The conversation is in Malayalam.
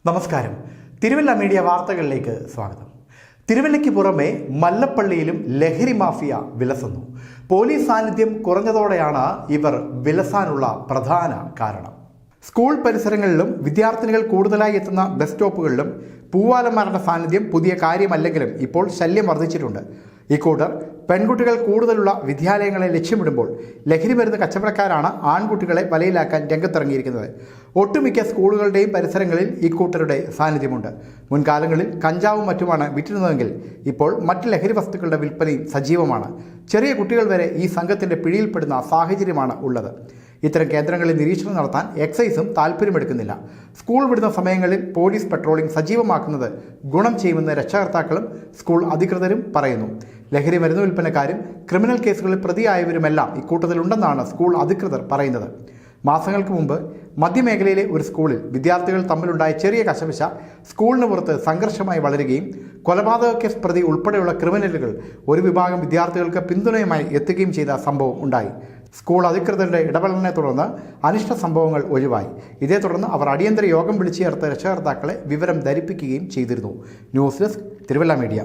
നമസ്കാരം. തിരുവല്ല മീഡിയ വാർത്തകളിലേക്ക് സ്വാഗതം. തിരുവല്ലയ്ക്ക് പുറമെ മല്ലപ്പള്ളിയിലും ലഹരി മാഫിയ വിലസുന്നു. പോലീസ് സാന്നിധ്യം കുറഞ്ഞതോടെയാണ് ഇവർ വിലസാനുള്ള പ്രധാന കാരണം. സ്കൂൾ പരിസരങ്ങളിലും വിദ്യാർത്ഥിനികൾ കൂടുതലായി എത്തുന്ന ബസ് സ്റ്റോപ്പുകളിലും പൂവാലന്മാരുടെ സാന്നിധ്യം പുതിയ കാര്യമല്ലെങ്കിലും ഇപ്പോൾ ശല്യം വർദ്ധിച്ചിട്ടുണ്ട്. ഇക്കൂട്ടർ പെൺകുട്ടികൾ കൂടുതലുള്ള വിദ്യാലയങ്ങളെ ലക്ഷ്യമിടുമ്പോൾ ലഹരി മരുന്ന് കച്ചവടക്കാരാണ് ആൺകുട്ടികളെ വലയിലാക്കാൻ രംഗത്തിറങ്ങിയിരിക്കുന്നത്. ഒട്ടുമിക്ക സ്കൂളുകളുടെയും പരിസരങ്ങളിൽ ഇക്കൂട്ടരുടെ സാന്നിധ്യമുണ്ട്. മുൻകാലങ്ങളിൽ കഞ്ചാവും മറ്റുമാണ് വിറ്റിരുന്നതെങ്കിൽ ഇപ്പോൾ മറ്റ് ലഹരി വസ്തുക്കളുടെ വിൽപ്പനയും സജീവമാണ്. ചെറിയ കുട്ടികൾ വരെ ഈ സംഘത്തിൻ്റെ പിടിയിൽപ്പെടുന്ന സാഹചര്യമാണ് ഉള്ളത്. ഇത്തരം കേന്ദ്രങ്ങളിൽ നിരീക്ഷണം നടത്താൻ എക്സൈസും താല്പര്യമെടുക്കുന്നില്ല. സ്കൂൾ വിടുന്ന സമയങ്ങളിൽ പോലീസ് പട്രോളിംഗ് സജീവമാക്കുന്നത് ഗുണം ചെയ്യുമെന്ന് രക്ഷകർത്താക്കളും സ്കൂൾ അധികൃതരും പറയുന്നു. ലഹരി മരുന്ന് വിൽപ്പനക്കാരും ക്രിമിനൽ കേസുകളിൽ പ്രതിയായവരുമെല്ലാം ഇക്കൂട്ടത്തിലുണ്ടെന്നാണ് സ്കൂൾ അധികൃതർ പറയുന്നത്. മാസങ്ങൾക്ക് മുമ്പ് മധ്യമേഖലയിലെ ഒരു സ്കൂളിൽ വിദ്യാർത്ഥികൾ തമ്മിലുണ്ടായ ചെറിയ കശപിശ സ്കൂളിന് പുറത്ത് സംഘർഷമായി വളരുകയും കൊലപാതക കേസ് പ്രതി ഉൾപ്പെടെയുള്ള ക്രിമിനലുകൾ ഒരു വിഭാഗം വിദ്യാർത്ഥികൾക്ക് പിന്തുണയുമായി എത്തുകയും ചെയ്ത സംഭവം ഉണ്ടായി. സ്കൂൾ അധികൃതരുടെ ഇടപെടലിനെ തുടർന്ന് അനിഷ്ട സംഭവങ്ങൾ ഒഴിവായി. ഇതേ തുടർന്ന് അവർ അടിയന്തര യോഗം വിളിച്ചു ചേർത്ത് രക്ഷകർത്താക്കളെ വിവരം ധരിപ്പിക്കുകയും ചെയ്തിരുന്നു. News desk, Thiruvalla media.